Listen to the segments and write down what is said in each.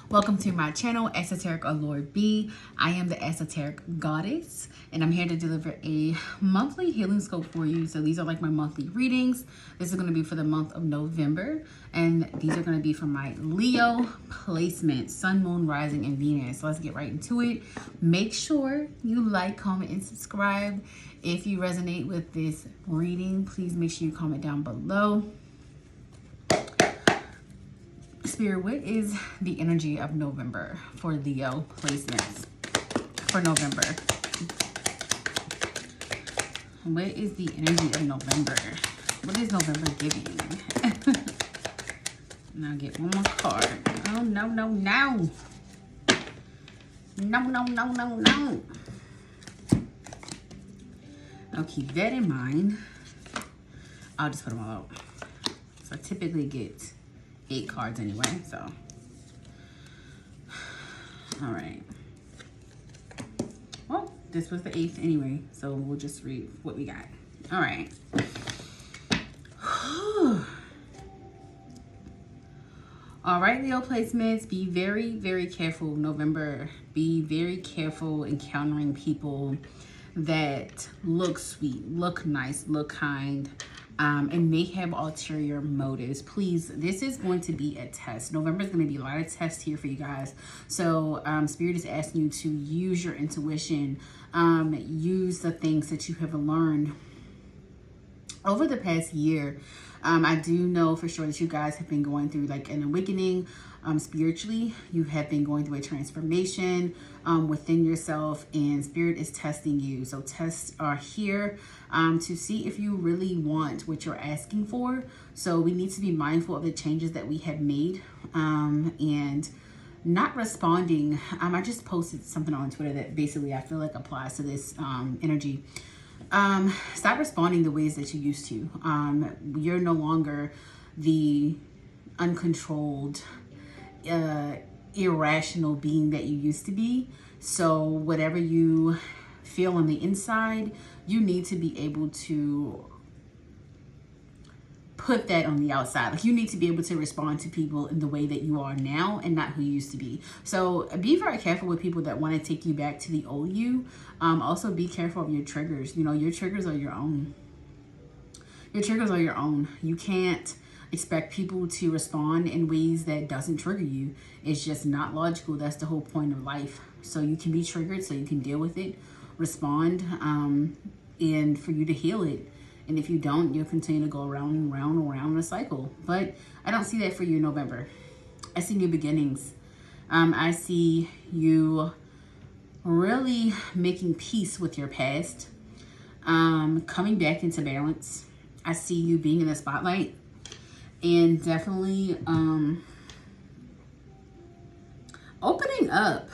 Welcome to my channel, ESOTERICALLUREB. I am the esoteric goddess, and I'm here to deliver a monthly healing scope for you. So these are like my monthly readings. This is going to be for the month of November, and these are going to be for my Leo placement, Sun, Moon, Rising, and Venus. So let's get right into it. Make sure you like, comment, and subscribe. If you resonate with this reading, please make sure you comment down below. Spirit, what is the energy of November for Leo placements for November? What is the energy of November? What is November giving? Now get one more card. Oh, no, no, no. No, no, no, no, no. I'll keep that in mind. I'll just put them all out. So I typically get 8 cards anyway, so. All right. Well, this was the 8th anyway, so we'll just read what we got. All right. All right, Leo placements, be very, very careful, November. Be very careful encountering people that look sweet, look nice, look kind, and may have ulterior motives. Please, this is going to be a test. November is going to be a lot of tests here for you guys. So Spirit is asking you to use your intuition, use the things that you have learned over the past year. I do know for sure that you guys have been going through like an awakening spiritually. You have been going through a transformation within yourself, and Spirit is testing you. So tests are here to see if you really want what you're asking for. So we need to be mindful of the changes that we have made and not responding. I just posted something on Twitter that basically I feel like applies to this energy. Stop responding the ways that you used to. You're no longer the uncontrolled, irrational being that you used to be. So whatever you feel on the inside, you need to be able to put that on the outside. Like, you need to be able to respond to people in the way that you are now and not who you used to be. So be very careful with people that want to take you back to the old you. Also be careful of your triggers. You know, your triggers are your own. Your triggers are your own. You can't expect people to respond in ways that doesn't trigger you. It's just not logical. That's the whole point of life. So you can be triggered so you can deal with it, respond, and for you to heal it. And if you don't, you'll continue to go around and round and round in a cycle. But I don't see that for you in November. I see new beginnings. I see you really making peace with your past, coming back into balance. I see you being in the spotlight, and definitely opening up.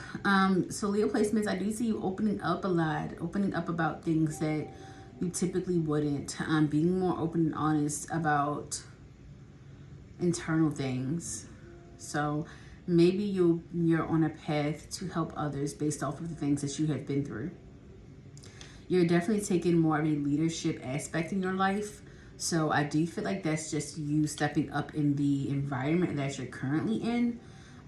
So Leo placements, I do see you opening up a lot, opening up about things that you typically wouldn't, being more open and honest about internal things. So maybe you're on a path to help others based off of the things that you have been through. You're definitely taking more of a leadership aspect in your life. So I do feel like that's just you stepping up in the environment that you're currently in.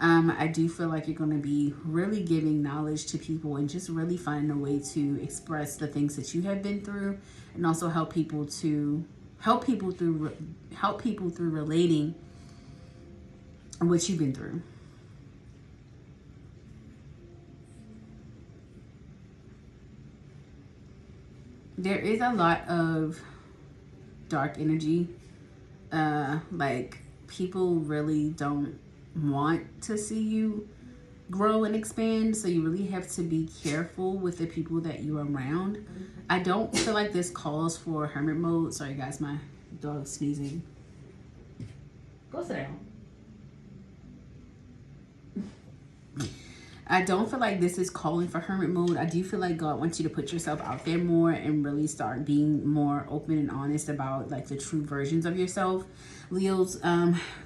I do feel like you're going to be really giving knowledge to people and just really finding a way to express the things that you have been through, and also help people through relating what you've been through. There is a lot of dark energy. Like, people really don't want to see you grow and expand, so you really have to be careful with the people that you're around. I don't feel like this calls for hermit mode. Sorry guys, my dog's sneezing. Go sit down. I don't feel like this is calling for hermit mode. I do feel like God wants you to put yourself out there more and really start being more open and honest about like the true versions of yourself. Leos,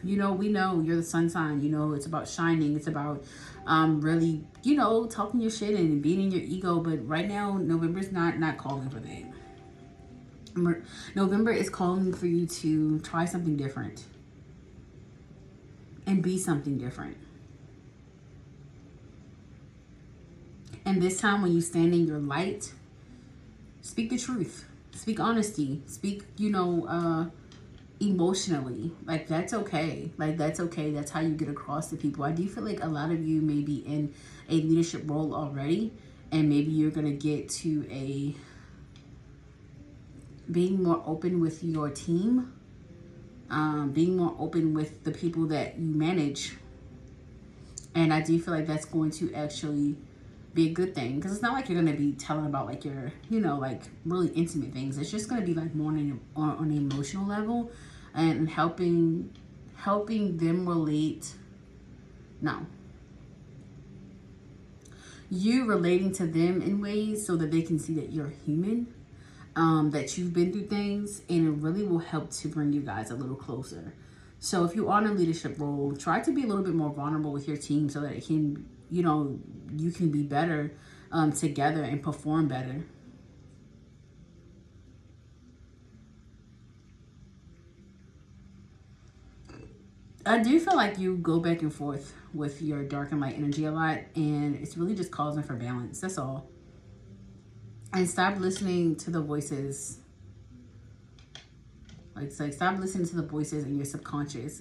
you know, we know you're the sun sign. You know, it's about shining. It's about really, you know, talking your shit and being in your ego. But right now, November's not calling for that. November is calling for you to try something different and be something different. And this time when you stand in your light, speak the truth. Speak honesty. Speak, emotionally. Like, that's okay. That's okay. That's how you get across to people. I do feel like a lot of you may be in a leadership role already, and maybe you're going to get to being more open with your team, being more open with the people that you manage. And I do feel like that's going to actually be a good thing, because it's not like you're going to be telling about like your, like really intimate things. It's just going to be like more on an emotional level, and helping them relate. No, you relating to them in ways so that they can see that you're human, that you've been through things, and it really will help to bring you guys a little closer. So if you are in a leadership role, try to be a little bit more vulnerable with your team so that it can, you can be better together and perform better. I do feel like you go back and forth with your dark and light energy a lot, and it's really just causing for balance. That's all. And stop listening to the voices. Like stop listening to the voices in your subconscious.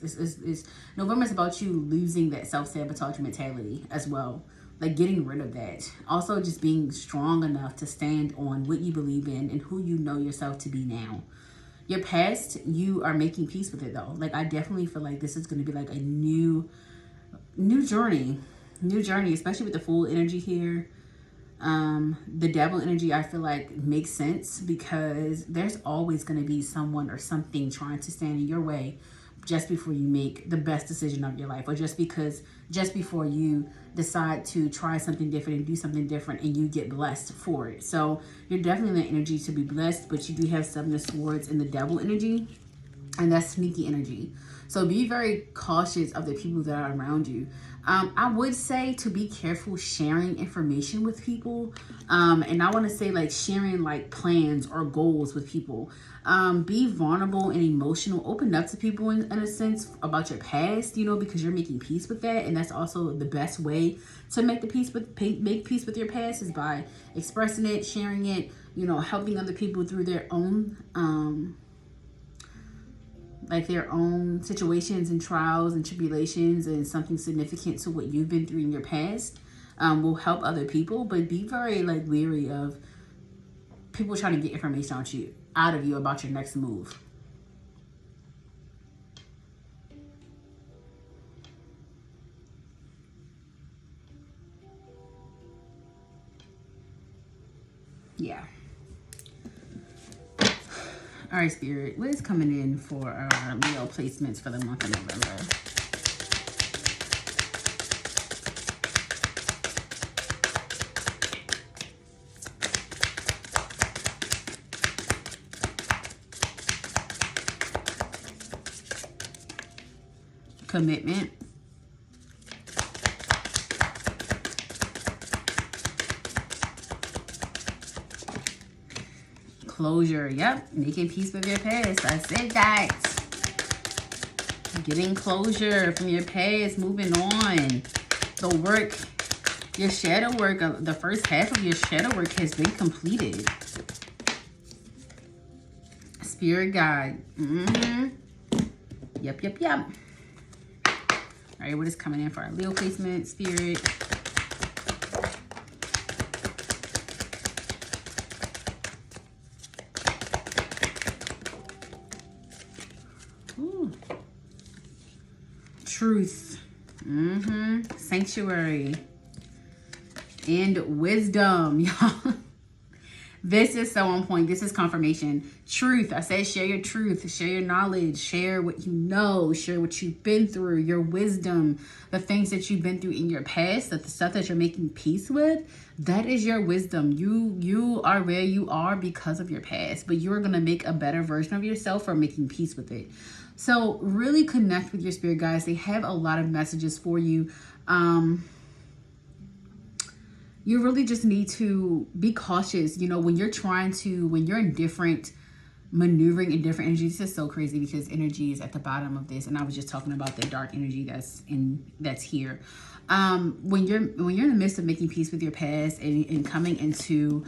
November's about you losing that self-sabotage mentality as well. Like getting rid of that. Also just being strong enough to stand on what you believe in and who you know yourself to be now. Your past, you are making peace with it though. Like I definitely feel like this is going to be like a new journey. New journey, especially with the full energy here. The devil energy, I feel like makes sense, because there's always going to be someone or something trying to stand in your way just before you make the best decision of your life, or just before you decide to try something different and do something different and you get blessed for it. So you're definitely in the energy to be blessed, but you do have Seven of Swords in the devil energy, and that's sneaky energy. So be very cautious of the people that are around you. I would say to be careful sharing information with people. And I want to say like sharing like plans or goals with people. Be vulnerable and emotional. Open up to people in a sense about your past, because you're making peace with that. And that's also the best way to make peace with your past, is by expressing it, sharing it, helping other people through their own their own situations and trials and tribulations, and something significant to what you've been through in your past will help other people. But be very leery of people trying to get information out of you about your next move. Yeah. All right, Spirit, what is coming in for our Leo placements for the month of November? Commitment. Closure. Yep. Making peace with your past. I said that. Getting closure from your past. Moving on. The work. Your shadow work. The first half of your shadow work has been completed. Spirit guide. Yep. All right. What is coming in for our Leo placement? Spirit. Truth. Sanctuary. And wisdom, y'all. This is so on point. This is confirmation. Truth. I said share your truth. Share your knowledge. Share what you know. Share what you've been through. Your wisdom. The things that you've been through in your past. The stuff that you're making peace with. That is your wisdom. You are where you are because of your past. But you're going to make a better version of yourself for making peace with it. So really connect with your spirit guides. They have a lot of messages for you. You really just need to be cautious, when you're in different maneuvering in different energies. This is so crazy because energy is at the bottom of this, and I was just talking about the dark energy that's here. When you're in the midst of making peace with your past and coming into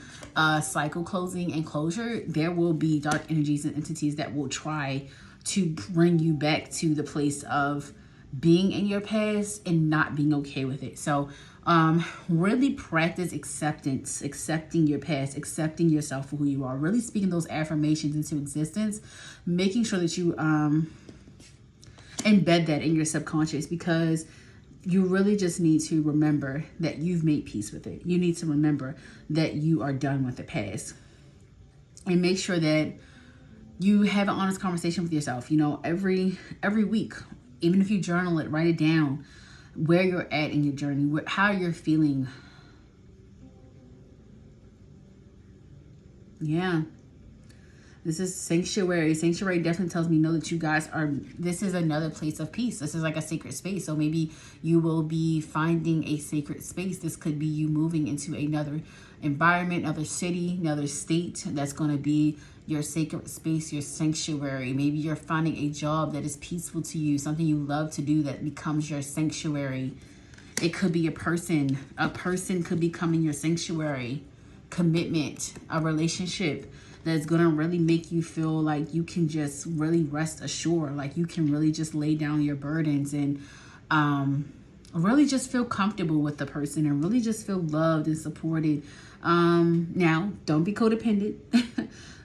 cycle closing and closure, there will be dark energies and entities that will try to bring you back to the place of being in your past and not being okay with it. So really practice acceptance, accepting your past, accepting yourself for who you are, really speaking those affirmations into existence, making sure that you embed that in your subconscious, because you really just need to remember that you've made peace with it. You need to remember that you are done with the past, and make sure that you have an honest conversation with yourself. You know, every week, even if you journal it, write it down, where you're at in your journey, how you're feeling. Yeah. This is sanctuary. Sanctuary definitely tells me, know that you guys are, this is another place of peace. This is like a sacred space. So maybe you will be finding a sacred space. This could be you moving into another environment, another city, another state. That's going to be your sacred space, your sanctuary. Maybe you're finding a job that is peaceful to you, something you love to do that becomes your sanctuary. It could be a person. A person could becoming your sanctuary. Commitment, a relationship that's going to really make you feel like you can just really rest assured, like you can really just lay down your burdens and really just feel comfortable with the person and really just feel loved and supported. Now, don't be codependent.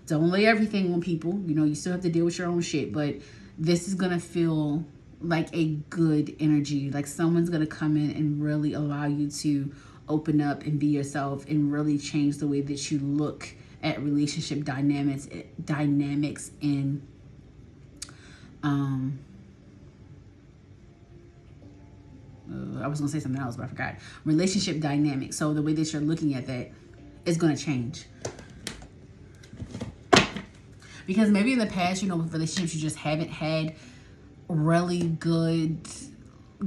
Don't lay everything on people. You know, you still have to deal with your own shit, but this is going to feel like a good energy. Like someone's going to come in and really allow you to open up and be yourself and really change the way that you look at relationship dynamics in I was gonna say something else, but I forgot. Relationship dynamics. So the way that you're looking at that is gonna change. Because maybe in the past, you know, with relationships, you just haven't had really good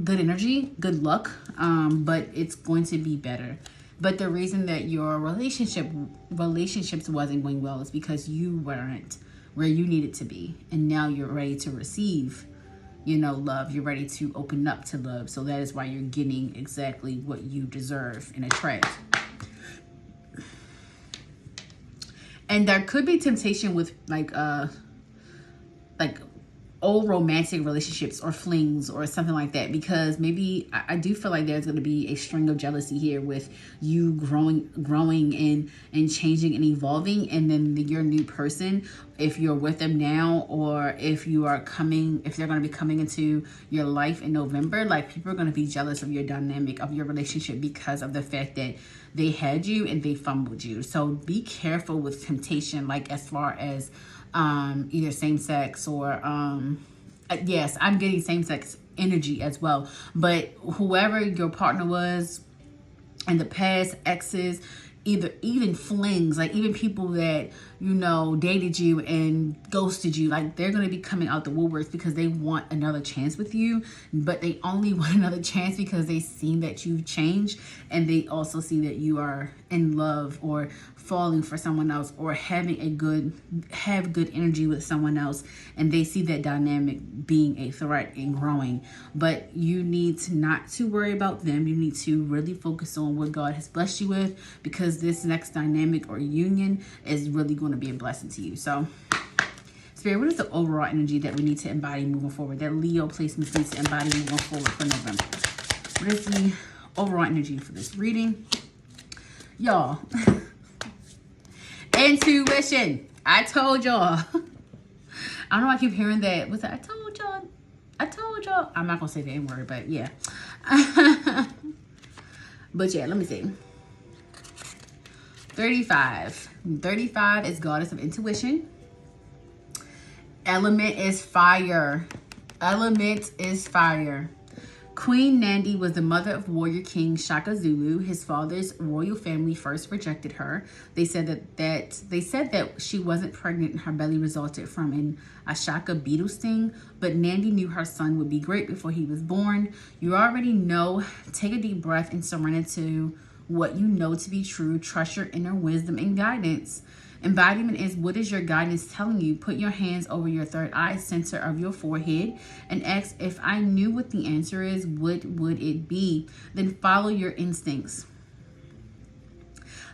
energy, good luck, but it's going to be better. But the reason that your relationships wasn't going well is because you weren't where you needed to be. And now you're ready to receive, you know, love. You're ready to open up to love. So that is why you're getting exactly what you deserve and attract. And there could be temptation with like old romantic relationships or flings or something like that, because maybe I do feel like there's going to be a string of jealousy here with you growing and changing and evolving, and then your new person, if you're with them now or if they're going to be coming into your life in November, like people are going to be jealous of your dynamic of your relationship because of the fact that they had you and they fumbled you. So be careful with temptation, like as far as either same-sex or yes, I'm getting same-sex energy as well, but whoever your partner was in the past, exes, even flings, like even people that, you know, dated you and ghosted you, like they're going to be coming out the woodworks because they want another chance with you, but they only want another chance because they see that you've changed, and they also see that you are in love or falling for someone else or have good energy with someone else, and they see that dynamic being a threat and growing. But you need to not to worry about them. You need to really focus on what God has blessed you with, because this next dynamic or union is really going to be a blessing to you. So Spirit, what is the overall energy that we need to embody moving forward, that Leo placements need to embody moving forward for November? What is the overall energy for this reading, y'all? Intuition. I told y'all. I don't know, I keep hearing that. What's that? I told y'all. I'm not gonna say the N word, but yeah. But yeah, let me see. 35. 35 is goddess of intuition. Element is fire. Queen Nandi was the mother of warrior king Shaka Zulu. His father's royal family first rejected her. They said that she wasn't pregnant and her belly resulted from an Ashaka beetle sting, but Nandi knew her son would be great before he was born. You already know. Take a deep breath and surrender to what you know to be true. Trust your inner wisdom and guidance. Embodiment is, what is your guidance telling you? Put your hands over your third eye center of your forehead and ask, if I knew what the answer is, what would it be? Then follow your instincts.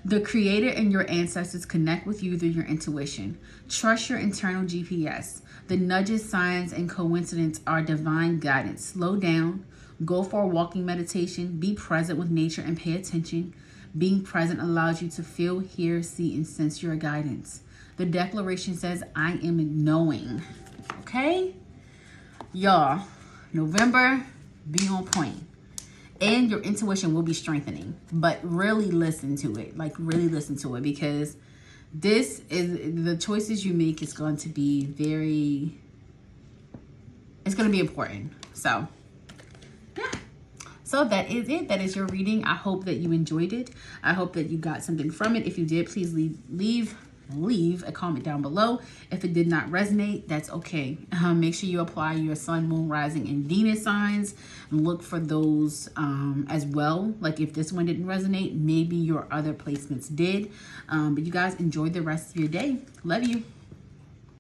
The Creator and your ancestors connect with you through your intuition. Trust your internal GPS. The nudges, signs, and coincidence are divine guidance. Slow down. Go for a walking meditation. Be present with nature and pay attention. Being present allows you to feel, hear, see, and sense your guidance. The declaration says, I am knowing. Okay? Y'all, November, be on point. And your intuition will be strengthening. But really listen to it. Like, really listen to it. Because this is, the choices you make is going to be very, it's going to be important. So, yeah. So that is it. That is your reading. I hope that you enjoyed it. I hope that you got something from it. If you did, please leave a comment down below. If it did not resonate, that's okay. Make sure you apply your sun, moon, rising, and Venus signs. And look for those as well. Like if this one didn't resonate, maybe your other placements did. But you guys enjoy the rest of your day. Love you.